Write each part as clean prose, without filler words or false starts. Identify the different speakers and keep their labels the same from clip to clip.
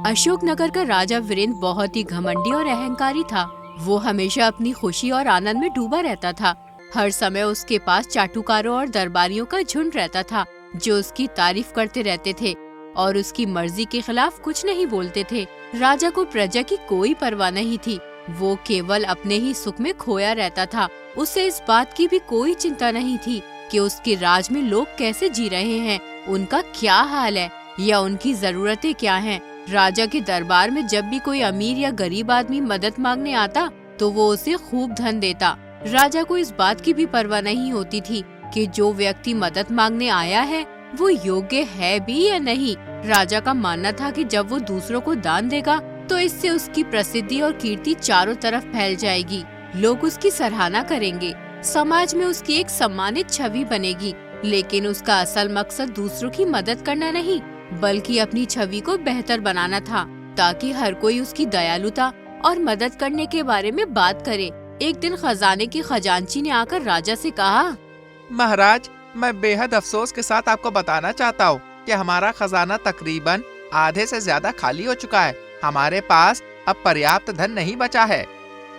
Speaker 1: अशोकनगर का राजा वीरेंद्र बहुत ही घमंडी और अहंकारी था। वो हमेशा अपनी खुशी और आनंद में डूबा रहता था। हर समय उसके पास चाटुकारों और दरबारियों का झुंड रहता था जो उसकी तारीफ करते रहते थे और उसकी मर्जी के खिलाफ कुछ नहीं बोलते थे। राजा को प्रजा की कोई परवाह नहीं थी। वो केवल अपने ही सुख में खोया रहता था। उसे इस बात की भी कोई चिंता नहीं थी कि उसके राज में लोग कैसे जी रहे हैं, उनका क्या हाल है या उनकी जरूरतें क्या हैं। राजा के दरबार में जब भी कोई अमीर या गरीब आदमी मदद मांगने आता तो वो उसे खूब धन देता। राजा को इस बात की भी परवाह नहीं होती थी कि जो व्यक्ति मदद मांगने आया है वो योग्य है भी या नहीं। राजा का मानना था कि जब वो दूसरों को दान देगा तो इससे उसकी प्रसिद्धि और कीर्ति चारों तरफ फैल जाएगी। लोग उसकी सराहना करेंगे, समाज में उसकी एक सम्मानित छवि बनेगी। लेकिन उसका असल मकसद दूसरों की मदद करना नहीं बल्कि अपनी छवि को बेहतर बनाना था ताकि हर कोई उसकी दयालुता और मदद करने के बारे में बात करे। एक दिन खजाने की खजांची ने आकर राजा से कहा,
Speaker 2: महाराज, मैं बेहद अफसोस के साथ आपको बताना चाहता हूँ कि हमारा खजाना तकरीबन आधे से ज्यादा खाली हो चुका है। हमारे पास अब पर्याप्त धन नहीं बचा है।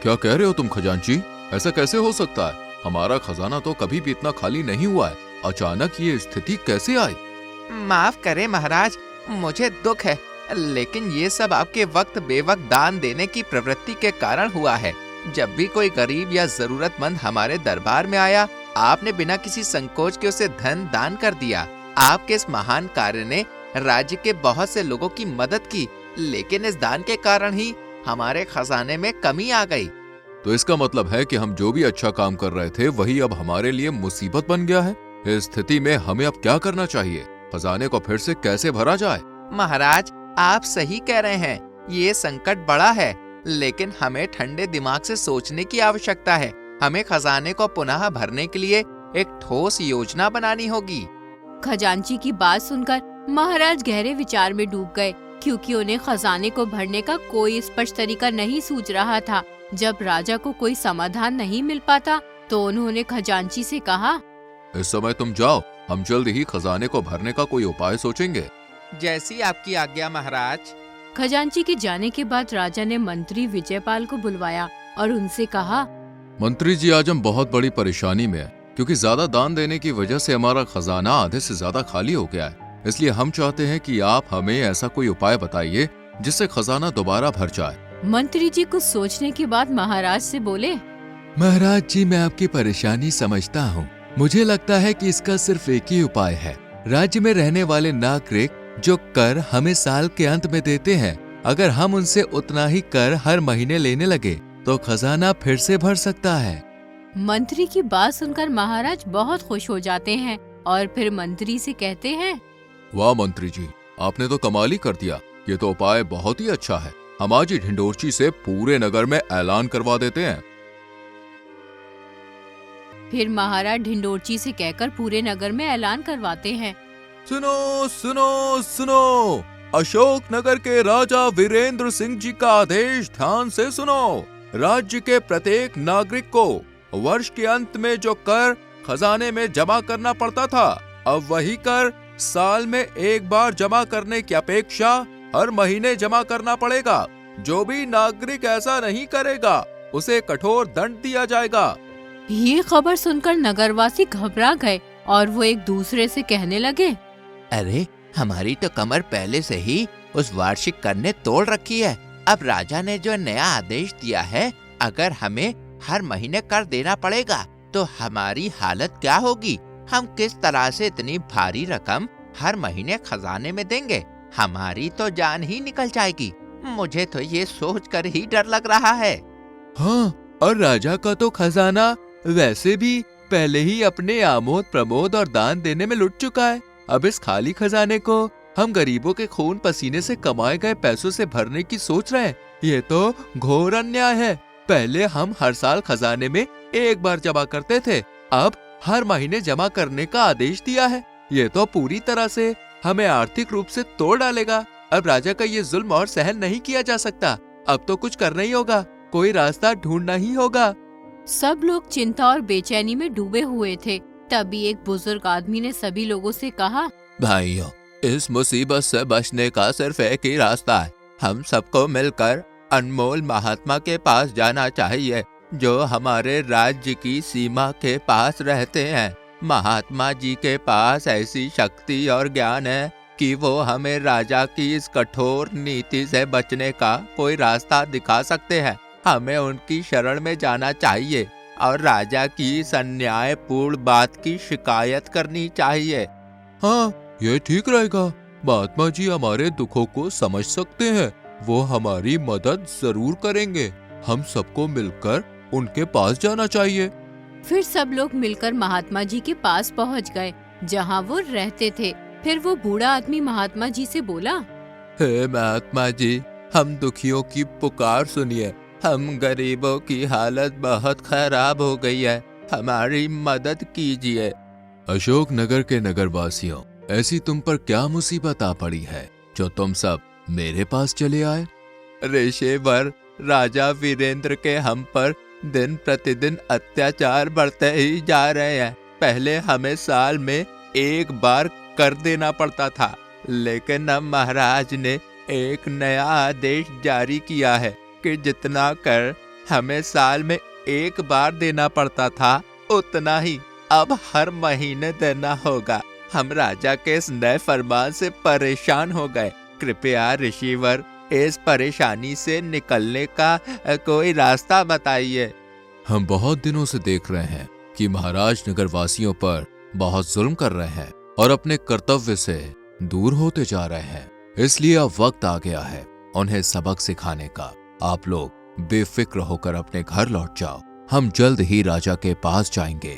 Speaker 3: क्या कह रहे हो तुम खजांची? ऐसा कैसे हो सकता है? हमारा खजाना तो कभी भी इतना खाली नहीं हुआ है। अचानक ये स्थिति कैसे आई?
Speaker 2: माफ करें महाराज, मुझे दुख है, लेकिन ये सब आपके वक्त बेवक्त दान देने की प्रवृत्ति के कारण हुआ है। जब भी कोई गरीब या जरूरतमंद हमारे दरबार में आया, आपने बिना किसी संकोच के उसे धन दान कर दिया। आपके इस महान कार्य ने राज्य के बहुत से लोगों की मदद की, लेकिन इस दान के कारण ही हमारे खजाने में कमी आ गई।
Speaker 3: तो इसका मतलब है कि हम जो भी अच्छा काम कर रहे थे वही अब हमारे लिए मुसीबत बन गया है। इस स्थिति में हमें अब क्या करना चाहिए? खजाने को फिर से कैसे भरा जाए?
Speaker 2: महाराज, आप सही कह रहे हैं, ये संकट बड़ा है, लेकिन हमें ठंडे दिमाग से सोचने की आवश्यकता है। हमें खजाने को पुनः भरने के लिए एक ठोस योजना बनानी होगी।
Speaker 1: खजांची की बात सुनकर महाराज गहरे विचार में डूब गए, क्योंकि उन्हें खजाने को भरने का कोई स्पष्ट तरीका नहीं सूझ रहा था। जब राजा को कोई समाधान नहीं मिल पाता तो उन्होंने खजांची से कहा,
Speaker 3: इस समय तुम जाओ, हम जल्द ही खजाने को भरने का कोई उपाय सोचेंगे।
Speaker 2: जैसी आपकी आज्ञा महाराज।
Speaker 1: खजांची के जाने के बाद राजा ने मंत्री विजयपाल को बुलवाया और उनसे कहा,
Speaker 3: मंत्री जी, आज हम बहुत बड़ी परेशानी में हैं, क्योंकि ज्यादा दान देने की वजह से हमारा खजाना आधे से ज्यादा खाली हो गया है। इसलिए हम चाहते हैं कि आप हमें ऐसा कोई उपाय बताइए जिससे खजाना दोबारा भर जाए।
Speaker 1: मंत्री जी कुछ सोचने के बाद महाराज से बोले,
Speaker 4: महाराज जी, मैं आपकी परेशानी समझता हूँ। मुझे लगता है कि इसका सिर्फ एक ही उपाय है। राज्य में रहने वाले नागरिक जो कर हमें साल के अंत में देते हैं, अगर हम उनसे उतना ही कर हर महीने लेने लगे तो खजाना फिर से भर सकता है।
Speaker 1: मंत्री की बात सुनकर महाराज बहुत खुश हो जाते हैं और फिर मंत्री से कहते हैं,
Speaker 3: वाह मंत्री जी, आपने तो कमाल ही कर दिया। ये तो उपाय बहुत ही अच्छा है। हम आज ही ढिंडोरची से पूरे नगर में ऐलान करवा देते हैं।
Speaker 1: फिर महाराज ढिंडोरची से कहकर पूरे नगर में ऐलान करवाते हैं,
Speaker 3: सुनो सुनो सुनो, अशोक नगर के राजा वीरेंद्र सिंह जी का आदेश ध्यान से सुनो। राज्य के प्रत्येक नागरिक को वर्ष के अंत में जो कर खजाने में जमा करना पड़ता था, अब वही कर साल में एक बार जमा करने की अपेक्षा हर महीने जमा करना पड़ेगा। जो भी नागरिक ऐसा नहीं करेगा उसे कठोर दंड दिया जाएगा।
Speaker 1: ये खबर सुनकर नगरवासी घबरा गए और वो एक दूसरे से कहने लगे,
Speaker 2: अरे, हमारी तो कमर पहले से ही उस वार्षिक कर ने तोड़ रखी है। अब राजा ने जो नया आदेश दिया है, अगर हमें हर महीने कर देना पड़ेगा तो हमारी हालत क्या होगी? हम किस तरह से इतनी भारी रकम हर महीने खजाने में देंगे? हमारी तो जान ही निकल जाएगी। मुझे तो ये सोचकर ही डर लग रहा है।
Speaker 4: हाँ, और राजा का तो खजाना वैसे भी पहले ही अपने आमोद प्रमोद और दान देने में लुट चुका है। अब इस खाली खजाने को हम गरीबों के खून पसीने से कमाए गए पैसों से भरने की सोच रहे हैं। ये तो घोर अन्याय है। पहले हम हर साल खजाने में एक बार जमा करते थे, अब हर महीने जमा करने का आदेश दिया है। ये तो पूरी तरह से हमें आर्थिक रूप से तोड़ डालेगा। अब राजा का ये जुल्म और सहन नहीं किया जा सकता। अब तो कुछ करना ही होगा, कोई रास्ता ढूंढना ही होगा।
Speaker 1: सब लोग चिंता और बेचैनी में डूबे हुए थे। तभी एक बुजुर्ग आदमी ने सभी लोगों से कहा,
Speaker 4: भाइयों, इस मुसीबत से बचने का सिर्फ एक ही रास्ता है।
Speaker 2: हम सबको मिलकर अनमोल महात्मा के पास जाना चाहिए जो हमारे राज्य की सीमा के पास रहते हैं। महात्मा जी के पास ऐसी शक्ति और ज्ञान है कि वो हमें राजा की इस कठोर नीति से बचने का कोई रास्ता दिखा सकते हैं। हमें उनकी शरण में जाना चाहिए और राजा की इस अन्यायपूर्ण बात की शिकायत करनी चाहिए।
Speaker 3: हाँ, ये ठीक रहेगा। महात्मा जी हमारे दुखों को समझ सकते हैं, वो हमारी मदद जरूर करेंगे। हम सबको मिलकर उनके पास जाना चाहिए।
Speaker 1: फिर सब लोग मिलकर महात्मा जी के पास पहुंच गए जहां वो रहते थे। फिर वो बूढ़ा आदमी महात्मा जी से बोला,
Speaker 2: हे महात्मा जी, हम दुखियों की पुकार सुनिए। हम गरीबों की हालत बहुत खराब हो गई है, हमारी मदद कीजिए।
Speaker 4: अशोक नगर के नगरवासियों, ऐसी तुम पर क्या मुसीबत आ पड़ी है जो तुम सब मेरे पास चले आए?
Speaker 2: ऋषिवर, राजा वीरेंद्र के हम पर दिन प्रतिदिन अत्याचार बढ़ते ही जा रहे हैं। पहले हमें साल में एक बार कर देना पड़ता था, लेकिन अब महाराज ने एक नया आदेश जारी किया है कि जितना कर हमें साल में एक बार देना पड़ता था, उतना ही अब हर महीने देना होगा। हम राजा के इस नए फरमान से परेशान हो गए। कृपया ऋषिवर, इस परेशानी से निकलने का कोई रास्ता बताइए।
Speaker 4: हम बहुत दिनों से देख रहे हैं कि महाराज नगरवासियों पर बहुत जुल्म कर रहे हैं और अपने कर्तव्य से दूर होते जा रहे हैं। इसलिए अब वक्त आ गया है उन्हें सबक सिखाने का। आप लोग बेफिक्र होकर अपने घर लौट जाओ। हम जल्द ही राजा के पास जाएंगे।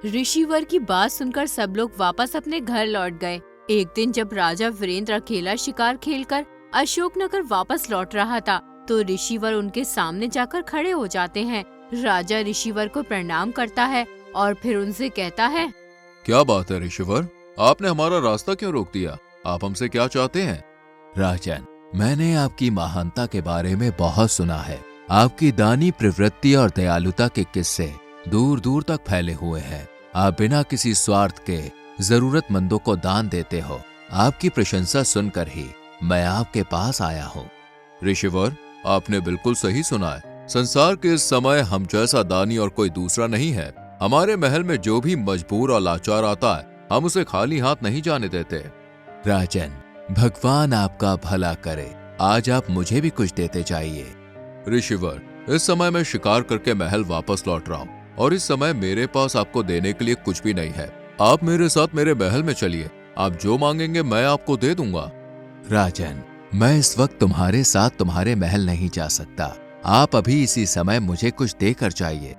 Speaker 1: ऋषिवर की बात सुनकर सब लोग वापस अपने घर लौट गए। एक दिन जब राजा वीरेंद्र अकेला शिकार खेलकर अशोकनगर वापस लौट रहा था, तो ऋषिवर उनके सामने जाकर खड़े हो जाते हैं। राजा ऋषिवर को प्रणाम करता है और फिर उनसे कहता है,
Speaker 3: क्या बात है ऋषिवर, आपने हमारा रास्ता क्यों रोक दिया? आप हमसे क्या चाहते हैं?
Speaker 4: राजन, मैंने आपकी महानता के बारे में बहुत सुना है। आपकी दानी प्रवृत्ति और दयालुता के किस्से दूर दूर तक फैले हुए हैं। आप बिना किसी स्वार्थ के जरूरतमंदों को दान देते हो। आपकी प्रशंसा सुनकर ही मैं आपके पास आया हूँ।
Speaker 3: ऋषिवर, आपने बिल्कुल सही सुना है। संसार के इस समय हम जैसा दानी और कोई दूसरा नहीं है। हमारे महल में जो भी मजबूर और लाचार आता है, हम उसे खाली हाथ नहीं जाने देते।
Speaker 4: राजन, भगवान आपका भला करे। आज आप मुझे भी कुछ देते जाइए।
Speaker 3: ऋषिवर, इस समय मैं शिकार करके महल वापस लौट रहा हूँ और इस समय मेरे पास आपको देने के लिए कुछ भी नहीं है। आप मेरे साथ मेरे महल में चलिए। आप जो मांगेंगे मैं आपको दे दूंगा।
Speaker 4: राजन, मैं इस वक्त तुम्हारे साथ तुम्हारे महल नहीं जा सकता। आप अभी इसी समय मुझे कुछ देकर जाइए।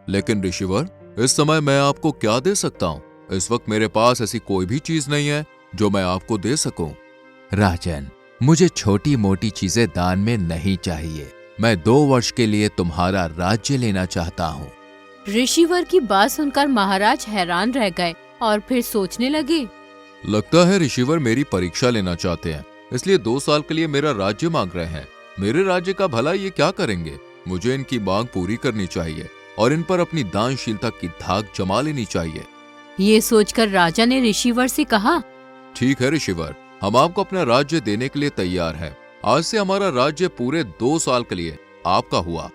Speaker 3: लेकिन ऋषिवर, इस समय मैं आपको क्या दे सकता हूँ? इस वक्त मेरे पास ऐसी कोई भी चीज नहीं है जो मैं आपको दे सकूं।
Speaker 4: राजन, मुझे छोटी मोटी चीजें दान में नहीं चाहिए। मैं 2 वर्ष के लिए तुम्हारा राज्य लेना चाहता हूँ।
Speaker 1: ऋषिवर की बात सुनकर महाराज हैरान रह गए और फिर सोचने लगे,
Speaker 3: लगता है ऋषिवर मेरी परीक्षा लेना चाहते हैं, इसलिए 2 साल के लिए मेरा राज्य मांग रहे हैं। मेरे राज्य का भला ये क्या करेंगे? मुझे इनकी मांग पूरी करनी चाहिए और इन पर अपनी दानशीलता की धाक जमा लेनी चाहिए।
Speaker 1: ये सोचकर राजा ने ऋषिवर से कहा,
Speaker 3: ठीक है ऋषिवर, हम आपको अपना राज्य देने के लिए तैयार हैं। आज से हमारा राज्य पूरे 2 साल के लिए आपका हुआ।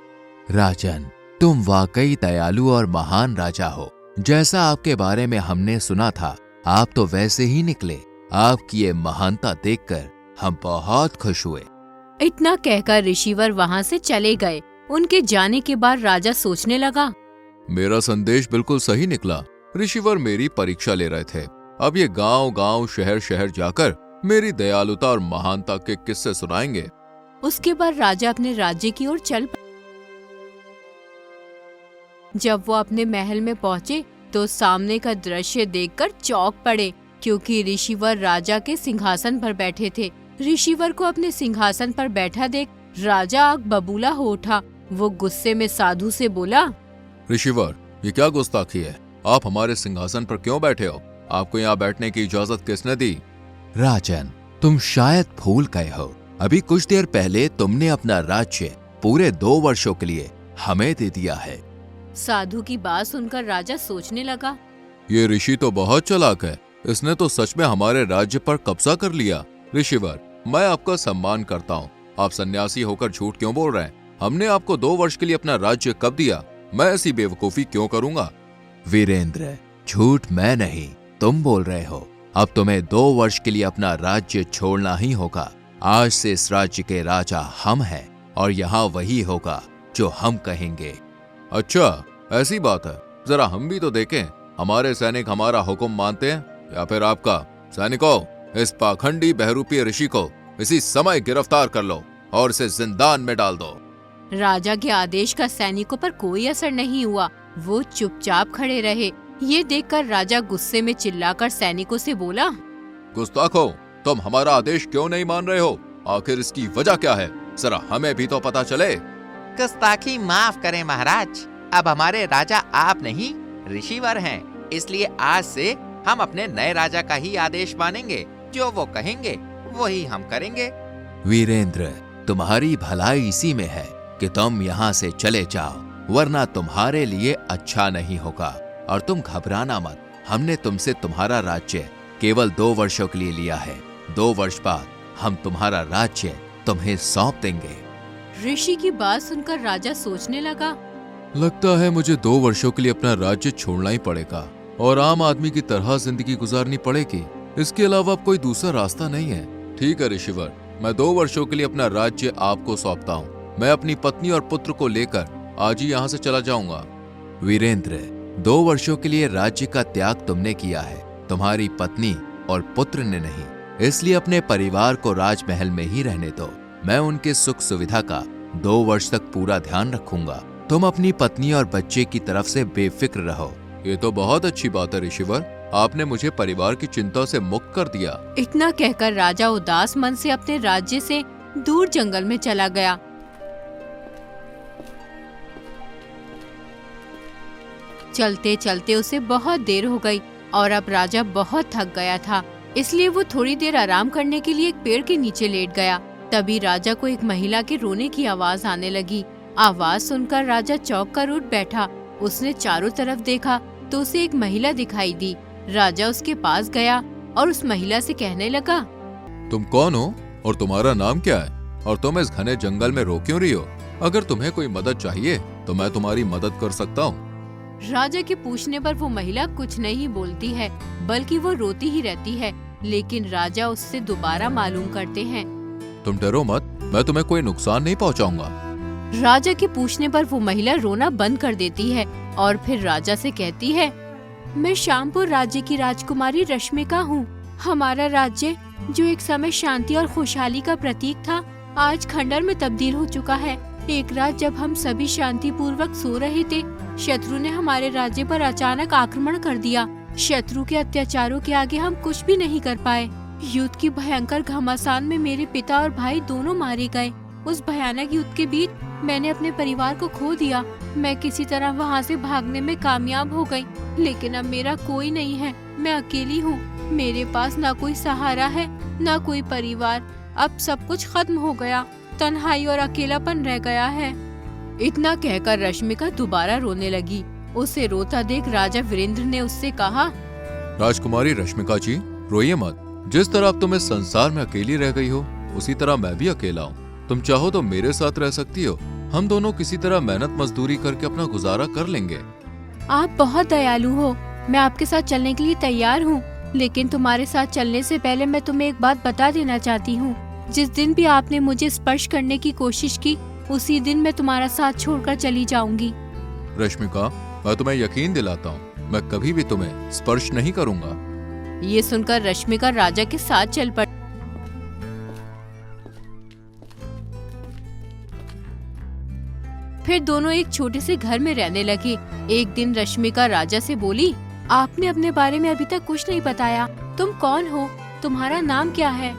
Speaker 4: राजन, तुम वाकई दयालु और महान राजा हो। जैसा आपके बारे में हमने सुना था, आप तो वैसे ही निकले। आपकी ये महानता देखकर हम बहुत खुश हुए।
Speaker 1: इतना कहकर ऋषिवर वहाँ से चले गए। उनके जाने के बाद राजा सोचने लगा,
Speaker 3: मेरा संदेश बिल्कुल सही निकला। ऋषिवर मेरी परीक्षा ले रहे थे। अब ये गांव गांव शहर शहर जाकर मेरी दयालुता और महानता के किस्से सुनाएंगे।
Speaker 1: उसके बाद राजा अपने राज्य की ओर चल पड़े। जब वो अपने महल में पहुँचे तो सामने का दृश्य देखकर चौंक पड़े, क्योंकि ऋषिवर राजा के सिंहासन पर बैठे थे। ऋषिवर को अपने सिंहासन पर बैठा देख राजा आग बबूला हो उठा। वो गुस्से में साधु से बोला,
Speaker 3: ऋषिवर, ये क्या गुस्ताखी है? आप हमारे सिंहासन पर क्यों बैठे हो? आपको यहाँ बैठने की इजाजत किसने दी?
Speaker 4: राजन, तुम शायद भूल गए हो। अभी कुछ देर पहले तुमने अपना राज्य पूरे 2 वर्षों के लिए हमें दे दिया है।
Speaker 1: साधु की बात सुनकर राजा सोचने लगा,
Speaker 3: ये ऋषि तो बहुत चालाक है। इसने तो सच में हमारे राज्य पर कब्जा कर लिया। ऋषिवर, मैं आपका सम्मान करता हूँ, आप सन्यासी होकर झूठ क्यों बोल रहे हैं? हमने आपको 2 वर्ष के लिए अपना राज्य कब दिया? मैं ऐसी बेवकूफी क्यों करूंगा?
Speaker 4: वीरेंद्र, झूठ मैं नहीं, तुम बोल रहे हो। अब तुम्हें 2 वर्ष के लिए अपना राज्य छोड़ना ही होगा। आज से इस राज्य के राजा हम हैं और यहाँ वही होगा जो हम कहेंगे।
Speaker 3: अच्छा, ऐसी बात है। जरा हम भी तो देखें, हमारे सैनिक हमारा हुक्म मानते हैं या फिर आपका? सैनिकों, इस पाखंडी बहरूपी ऋषि को इसी समय गिरफ्तार कर लो और इसे जिंदान में डाल दो।
Speaker 1: राजा के आदेश का सैनिकों पर कोई असर नहीं हुआ। वो चुपचाप खड़े रहे। ये देखकर राजा गुस्से में चिल्लाकर सैनिकों से बोला,
Speaker 3: गुस्ताखो, तुम हमारा आदेश क्यों नहीं मान रहे हो? आखिर इसकी वजह क्या है? जरा हमें भी तो पता चले।
Speaker 2: गुस्ताखी माफ करें महाराज, अब हमारे राजा आप नहीं ऋषिवर हैं, इसलिए आज से हम अपने नए राजा का ही आदेश मानेंगे। जो वो कहेंगे वही हम करेंगे।
Speaker 4: वीरेंद्र, तुम्हारी भलाई इसी में है कि तुम यहाँ से चले जाओ, वरना तुम्हारे लिए अच्छा नहीं होगा। और तुम घबराना मत, हमने तुमसे तुम्हारा राज्य केवल 2 वर्षों के लिए लिया है। 2 वर्ष बाद हम तुम्हारा राज्य तुम्हें सौंप देंगे।
Speaker 1: ऋषि की बात सुनकर राजा सोचने लगा।
Speaker 3: लगता है मुझे 2 वर्षों के लिए अपना राज्य छोड़ना ही पड़ेगा और आम आदमी की तरह जिंदगी गुजारनी पड़ेगी। इसके अलावा अब कोई दूसरा रास्ता नहीं है। ठीक है ऋषिवर, मैं 2 वर्षों के लिए अपना राज्य आपको सौंपता हूँ। मैं अपनी पत्नी और पुत्र को लेकर आज ही यहाँ से चला जाऊंगा।
Speaker 4: वीरेंद्र, 2 वर्षों के लिए राज्य का त्याग तुमने किया है, तुम्हारी पत्नी और पुत्र ने नहीं। इसलिए अपने परिवार को राजमहल में ही रहने दो। मैं उनके सुख सुविधा का 2 वर्ष तक पूरा ध्यान रखूंगा। तुम अपनी पत्नी और बच्चे की तरफ से बेफिक्र रहो।
Speaker 3: ये तो बहुत अच्छी बात है ऋषिवर, आपने मुझे परिवार की चिंता से मुक्त कर दिया।
Speaker 1: इतना कहकर राजा उदास मन से अपने राज्य से दूर जंगल में चला गया। चलते चलते उसे बहुत देर हो गई और अब राजा बहुत थक गया था, इसलिए वो थोड़ी देर आराम करने के लिए एक पेड़ के नीचे लेट गया। तभी राजा को एक महिला के रोने की आवाज आने लगी। आवाज सुनकर राजा चौंक कर उठ बैठा। उसने चारों तरफ देखा तो उसे एक महिला दिखाई दी। राजा उसके पास गया और उस महिला से कहने लगा,
Speaker 3: तुम कौन हो और तुम्हारा नाम क्या है? और तुम इस घने जंगल में रो क्यों रही हो? अगर तुम्हें कोई मदद चाहिए तो मैं तुम्हारी मदद कर सकता हूँ।
Speaker 1: राजा के पूछने पर वो महिला कुछ नहीं बोलती है, बल्कि वो रोती ही रहती है। लेकिन राजा उससे दोबारा मालूम करते हैं।
Speaker 3: तुम डरो मत, मैं तुम्हें कोई नुकसान नहीं पहुँचाऊंगा।
Speaker 1: राजा के पूछने पर वो महिला रोना बंद कर देती है और फिर राजा से कहती है, मैं श्यामपुर राज्य की राजकुमारी रश्मिका हूँ। हमारा राज्य जो एक समय शांति और खुशहाली का प्रतीक था, आज खंडर में तब्दील हो चुका है। एक रात जब हम सभी शांति पूर्वक सो रहे थे, शत्रु ने हमारे राज्य पर अचानक आक्रमण कर दिया। शत्रु के अत्याचारों के आगे हम कुछ भी नहीं कर पाए। युद्ध की भयंकर घमासान में मेरे पिता और भाई दोनों मारे गए। उस भयानक युद्ध के बीच मैंने अपने परिवार को खो दिया। मैं किसी तरह वहाँ से भागने में कामयाब हो गई, लेकिन अब मेरा कोई नहीं है। मैं अकेली हूँ। मेरे पास ना कोई सहारा है, ना कोई परिवार। अब सब कुछ खत्म हो गया। तन्हाई और अकेलापन रह गया है। इतना कहकर रश्मिका दोबारा रोने लगी। उसे रोता देख राजा वीरेंद्र ने उससे कहा,
Speaker 3: राजकुमारी रश्मिका जी, रोइए मत। जिस तरह अब तुम इस संसार में अकेली रह गई हो, उसी तरह मैं भी अकेला हूँ। तुम चाहो तो मेरे साथ रह सकती हो। हम दोनों किसी तरह मेहनत मजदूरी करके अपना गुजारा कर लेंगे।
Speaker 1: आप बहुत दयालु हो। मैं आपके साथ चलने के लिए तैयार हूँ, लेकिन तुम्हारे साथ चलने से पहले मैं तुम्हें एक बात बता देना चाहती हूँ। जिस दिन भी आपने मुझे स्पर्श करने की कोशिश की, उसी दिन मैं तुम्हारा साथ छोड़कर चली जाऊंगी।
Speaker 3: रश्मिका, मैं तुम्हें यकीन दिलाता हूँ, मैं कभी भी तुम्हें स्पर्श नहीं करूँगा।
Speaker 1: ये सुनकर रश्मिका राजा के साथ चल पड़ी। फिर दोनों एक छोटे से घर में रहने लगे। एक दिन रश्मिका राजा से बोली, आपने अपने बारे में अभी तक कुछ नहीं बताया। तुम कौन हो? तुम्हारा नाम क्या है?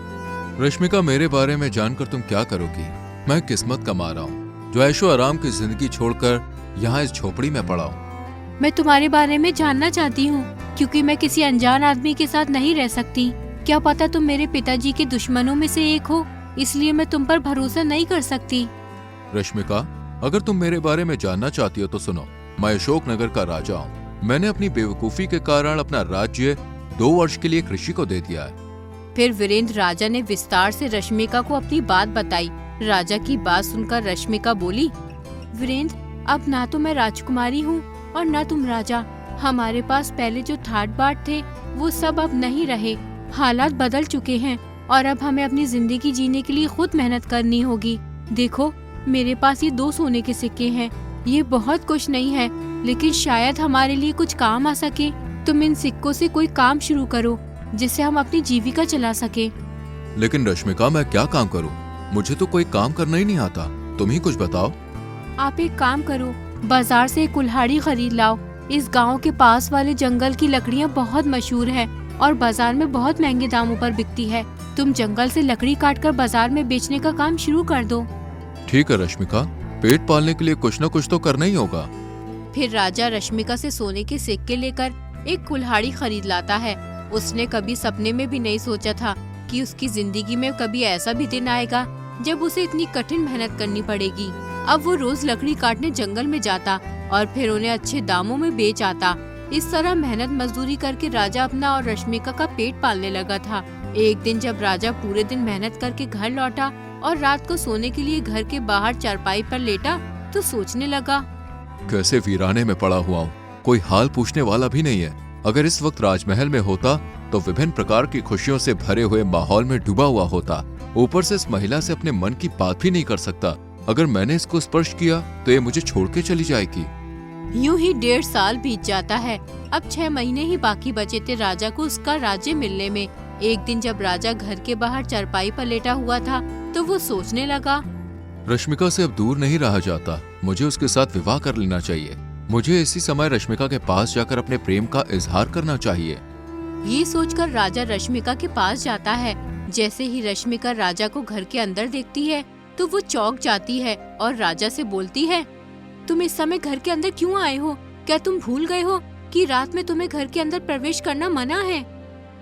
Speaker 3: रश्मिका, मेरे बारे में जानकर तुम क्या करोगी? मैं किस्मत कमा रहा हूँ, जो ऐशो आराम की जिंदगी छोड़कर यहाँ इस झोपड़ी में पड़ा हूँ।
Speaker 1: मैं तुम्हारे बारे में जानना चाहती हूँ, क्योंकि मैं किसी अनजान आदमी के साथ नहीं रह सकती। क्या पता तुम मेरे पिताजी के दुश्मनों में से एक हो, इसलिए मैं तुम पर भरोसा नहीं कर सकती।
Speaker 3: रश्मिका, अगर तुम मेरे बारे में जानना चाहती हो तो सुनो। मैं अशोक नगर का राजा हूँ। मैंने अपनी बेवकूफी के कारण अपना राज्य 2 वर्ष के लिए कृषि को दे दिया है।
Speaker 1: फिर वीरेंद्र राजा ने विस्तार से रश्मिका को अपनी बात बताई राजा की बात सुनकर रश्मिका बोली, वीरेंद्र, अब ना तो मैं राजकुमारी हूँ और ना तुम राजा। हमारे पास पहले जो ठाट बाट थे वो सब अब नहीं रहे। हालात बदल चुके हैं और अब हमें अपनी जिंदगी जीने के लिए खुद मेहनत करनी होगी। देखो, मेरे पास ये 2 सोने के सिक्के हैं। ये बहुत कुछ नहीं है, लेकिन शायद हमारे लिए कुछ काम आ सके। तुम इन सिक्कों से कोई काम शुरू करो जिससे हम अपनी जीविका चला सके।
Speaker 3: लेकिन रश्मिका, मैं क्या काम करूं? मुझे तो कोई काम करना ही नहीं आता। तुम ही कुछ बताओ।
Speaker 1: आप एक काम करो, बाजार से एक कुल्हाड़ी खरीद लाओ। इस गांव के पास वाले जंगल की लकड़ियां बहुत मशहूर है और बाजार में बहुत महंगे दामों पर बिकती है। तुम जंगल से लकड़ी काटकर बाजार में बेचने का काम शुरू कर दो।
Speaker 3: ठीक है रश्मिका, पेट पालने के लिए कुछ न कुछ तो करना ही होगा।
Speaker 1: फिर राजा रश्मिका से सोने के सिक्के लेकर एक कुल्हाड़ी खरीद लाता है। उसने कभी सपने में भी नहीं सोचा था कि उसकी जिंदगी में कभी ऐसा भी दिन आएगा जब उसे इतनी कठिन मेहनत करनी पड़ेगी। अब वो रोज लकड़ी काटने जंगल में जाता और फिर उन्हें अच्छे दामों में बेच आता। इस तरह मेहनत मजदूरी करके राजा अपना और रश्मिका का पेट पालने लगा था। एक दिन जब राजा पूरे दिन मेहनत करके घर लौटा और रात को सोने के लिए घर के बाहर चारपाई पर लेटा तो सोचने लगा,
Speaker 3: कैसे वीराने में पड़ा हुआ हूँ, कोई हाल पूछने वाला भी नहीं है। अगर इस वक्त राजमहल में होता तो विभिन्न प्रकार की खुशियों से भरे हुए माहौल में डूबा हुआ होता। ऊपर से इस महिला से अपने मन की बात भी नहीं कर सकता। अगर मैंने इसको स्पर्श किया तो ये मुझे छोड़ के चली जाएगी।
Speaker 1: यूं ही 1.5 साल बीत जाता है। अब 6 महीने ही बाकी बचे थे राजा को उसका राज्य मिलने में। एक दिन जब राजा घर के बाहर चारपाई पर लेटा हुआ था तो वो सोचने लगा,
Speaker 3: रश्मिका से अब दूर नहीं रहा जाता। मुझे उसके साथ विवाह कर लेना चाहिए। मुझे इसी समय रश्मिका के पास जाकर अपने प्रेम का इजहार करना चाहिए।
Speaker 1: ये सोचकर राजा रश्मिका के पास जाता है। जैसे ही रश्मिका राजा को घर के अंदर देखती है तो वो चौंक जाती है और राजा से बोलती है, तुम इस समय घर के अंदर क्यों आए हो? क्या तुम भूल गए हो कि रात में तुम्हें घर के अंदर प्रवेश करना मना है?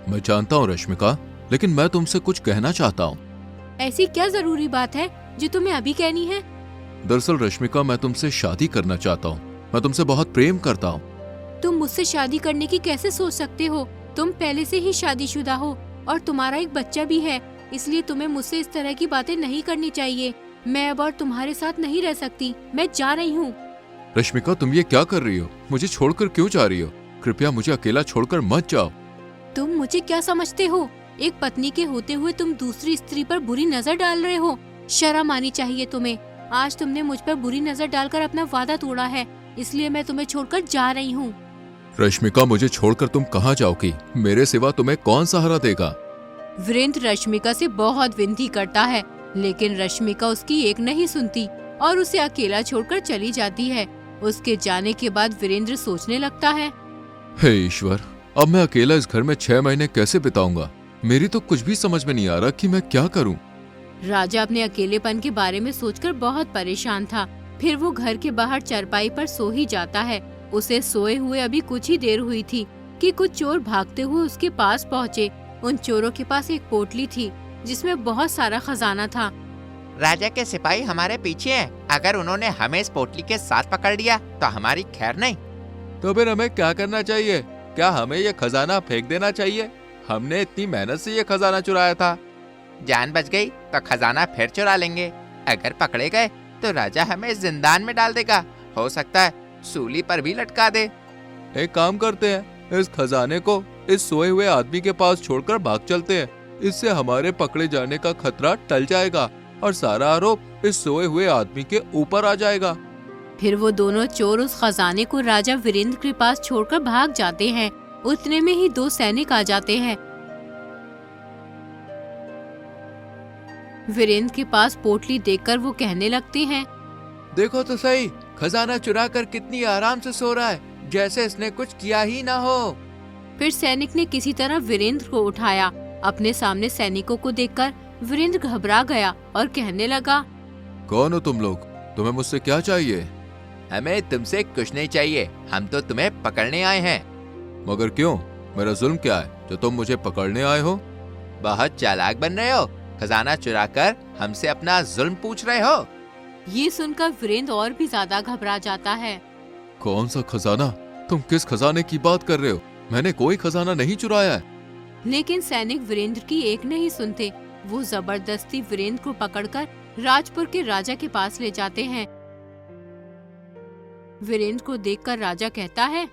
Speaker 3: मैं जानता हूँ रश्मिका, लेकिन मैं तुमसे कुछ कहना चाहता हूँ।
Speaker 1: ऐसी क्या जरूरी बात है जो तुम्हें अभी कहनी है?
Speaker 3: दरअसल रश्मिका, मैं तुमसे शादी करना चाहता हूँ। मैं तुमसे बहुत प्रेम करता हूँ।
Speaker 1: तुम मुझसे शादी करने की कैसे सोच सकते हो? तुम पहले से ही शादीशुदा हो और तुम्हारा एक बच्चा भी है, इसलिए तुम्हें मुझसे इस तरह की बातें नहीं करनी चाहिए। मैं अब और तुम्हारे साथ नहीं रह सकती। मैं जा रही हूँ।
Speaker 3: रश्मिका, तुम ये क्या कर रही हो? मुझे छोड़कर क्यों जा रही हो? कृपया मुझे अकेला छोड़कर मत जाओ।
Speaker 1: तुम मुझे क्या समझते हो? एक पत्नी के होते हुए तुम दूसरी स्त्री पर बुरी नजर डाल रहे हो। शर्म आनी चाहिए तुम्हें। आज तुमने मुझ पर बुरी नजर डालकर अपना वादा तोड़ा है, इसलिए मैं तुम्हें छोड़कर जा रही हूँ।
Speaker 3: रश्मिका, मुझे छोड़कर तुम कहाँ जाओगी? मेरे सिवा तुम्हें कौन सहारा देगा?
Speaker 1: वीरेंद्र रश्मिका से बहुत विनती करता है, लेकिन रश्मिका उसकी एक नहीं सुनती और उसे अकेला छोड़कर चली जाती है। उसके जाने के बाद वीरेंद्र सोचने लगता है,
Speaker 3: हे ईश्वर, अब मैं अकेला इस घर में 6 महीने कैसे बिताऊंगा? मेरी तो कुछ भी समझ में नहीं आ रहा कि मैं क्या करूं।
Speaker 1: राजा अपने अकेलेपन के बारे में सोचकर बहुत परेशान था। फिर वो घर के बाहर चारपाई पर सो ही जाता है। उसे सोए हुए अभी कुछ ही देर हुई थी कि कुछ चोर भागते हुए उसके पास पहुँचे। उन चोरों के पास एक पोटली थी जिसमें बहुत सारा खजाना था।
Speaker 2: राजा के सिपाही हमारे पीछे हैं। अगर उन्होंने हमें इस पोटली के साथ पकड़ लिया तो हमारी खैर नहीं।
Speaker 4: तो फिर हमें क्या करना चाहिए? क्या हमें ये खजाना फेंक देना चाहिए? हमने इतनी मेहनत से ये खजाना चुराया था।
Speaker 2: जान बच गई तो खजाना फिर चुरा लेंगे। अगर पकड़े गए तो राजा हमें जिंदान में डाल देगा। हो सकता है सूली पर भी लटका दे।
Speaker 4: एक काम करते हैं, इस खजाने को इस सोए हुए आदमी के पास छोड़कर भाग चलते हैं। इससे हमारे पकड़े जाने का खतरा टल जाएगा और सारा आरोप इस सोए हुए आदमी के ऊपर आ जाएगा।
Speaker 1: फिर वो दोनों चोर उस खजाने को राजा वीरेंद्र के पास छोड़कर भाग जाते हैं। उतने में ही 2 सैनिक आ जाते हैं। वीरेंद्र के पास पोटली देखकर वो कहने लगते हैं,
Speaker 4: देखो तो सही, खजाना चुरा कर कितनी आराम से सो रहा है, जैसे इसने कुछ किया ही ना हो।
Speaker 1: फिर सैनिक ने किसी तरह वीरेंद्र को उठाया। अपने सामने सैनिकों को देखकर वीरेंद्र घबरा गया और कहने लगा,
Speaker 3: कौन हो तुम लोग? तुम्हें मुझसे क्या चाहिए?
Speaker 2: हमें तुमसे कुछ नहीं चाहिए। हम तो तुम्हें पकड़ने आए हैं।
Speaker 3: मगर क्यों? मेरा जुल्म क्या है जो तुम मुझे पकड़ने आए हो?
Speaker 2: बहुत चालाक बन रहे हो। खजाना चुराकर हमसे अपना जुल्म पूछ रहे हो।
Speaker 1: ये सुनकर वीरेंद्र और भी ज्यादा घबरा जाता है।
Speaker 3: कौन सा खजाना? तुम किस खजाने की बात कर रहे हो? मैंने कोई खजाना नहीं चुराया है।
Speaker 1: लेकिन सैनिक वीरेंद्र की एक नहीं सुनते। वो जबरदस्ती वीरेंद्र को पकड़कर राजपुर के राजा के पास ले जाते हैं। वीरेंद्र को देखकर राजा कहता है,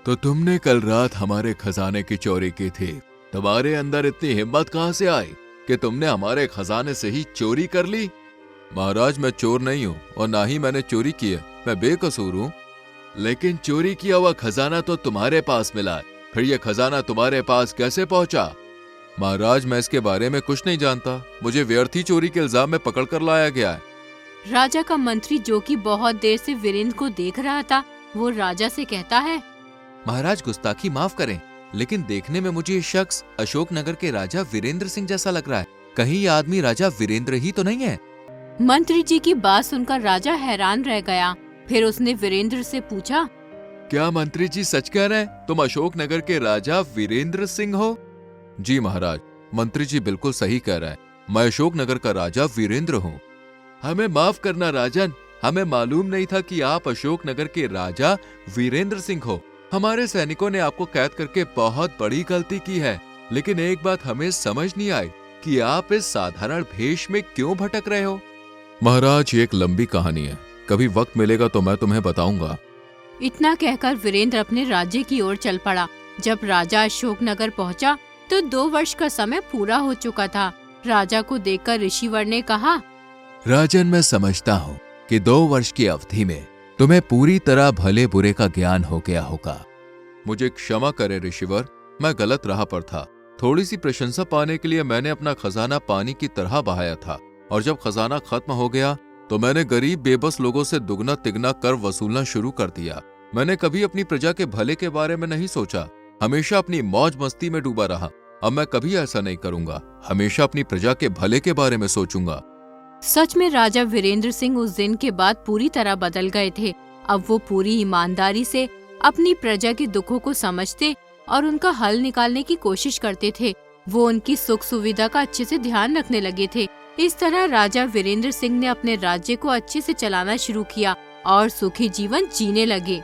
Speaker 3: तो तुमने कल रात हमारे खजाने की चोरी की थी। तुम्हारे अंदर इतनी हिम्मत कहाँ से आई कि तुमने हमारे खजाने से ही चोरी कर ली? महाराज, मैं चोर नहीं हूँ और ना ही मैंने चोरी की है, मैं बेकसूर हूँ। लेकिन चोरी किया हुआ खजाना तो तुम्हारे पास मिला है, फिर ये खजाना तुम्हारे पास कैसे पहुंचा? महाराज, मैं इसके बारे में कुछ नहीं जानता, मुझे व्यर्थी चोरी के इल्जाम में पकड़ कर लाया गया है।
Speaker 1: राजा का मंत्री, जो कि बहुत देर से वीरेंद्र को देख रहा था, वो राजा से कहता है,
Speaker 4: महाराज, गुस्ताखी माफ करें, लेकिन देखने में मुझे ये शख्स अशोकनगर के राजा वीरेंद्र सिंह जैसा लग रहा है। कहीं ये आदमी राजा वीरेंद्र ही तो नहीं है?
Speaker 1: मंत्री जी की बात सुनकर राजा हैरान रह गया। फिर उसने वीरेंद्र से पूछा,
Speaker 3: क्या मंत्री जी सच कह रहे हैं? तुम अशोकनगर के राजा वीरेंद्र सिंह हो? जी महाराज, मंत्री जी बिल्कुल सही कह रहा है, मैं अशोकनगर का राजा वीरेंद्र हूँ। हमें माफ करना राजन, हमें मालूम नहीं था कि आप अशोकनगर के राजा वीरेंद्र सिंह हो। हमारे सैनिकों ने आपको कैद करके बहुत बड़ी गलती की है, लेकिन एक बात हमें समझ नहीं आई कि आप इस साधारण भेष में क्यों भटक रहे हो। महाराज, ये एक लंबी कहानी है, कभी वक्त मिलेगा तो मैं तुम्हें बताऊंगा।
Speaker 1: इतना कहकर वीरेंद्र अपने राज्य की ओर चल पड़ा। जब राजा अशोकनगर पहुंचा तो 2 वर्ष का समय पूरा हो चुका था। राजा को देखकर ऋषिवर ने कहा,
Speaker 4: राजन, मैं समझता हूँ कि 2 वर्ष की अवधि में तुम्हें पूरी तरह भले बुरे का ज्ञान हो गया होगा।
Speaker 3: मुझे क्षमा करे ऋषिवर, मैं गलत राह पर था। थोड़ी सी प्रशंसा पाने के लिए मैंने अपना खजाना पानी की तरह बहाया था, और जब खजाना खत्म हो गया तो मैंने गरीब बेबस लोगों से दुगना तिगना कर वसूलना शुरू कर दिया। मैंने कभी अपनी प्रजा के भले के बारे में नहीं सोचा, हमेशा अपनी मौज मस्ती में डूबा रहा। अब मैं कभी ऐसा नहीं करूंगा, हमेशा अपनी प्रजा के भले के बारे में सोचूंगा।
Speaker 1: सच में राजा वीरेंद्र सिंह उस दिन के बाद पूरी तरह बदल गए थे। अब वो पूरी ईमानदारी से अपनी प्रजा के दुखों को समझते और उनका हल निकालने की कोशिश करते थे। वो उनकी सुख सुविधा का अच्छे से ध्यान रखने लगे थे। इस तरह राजा वीरेंद्र सिंह ने अपने राज्य को अच्छे से चलाना शुरू किया और सुखी जीवन जीने लगे।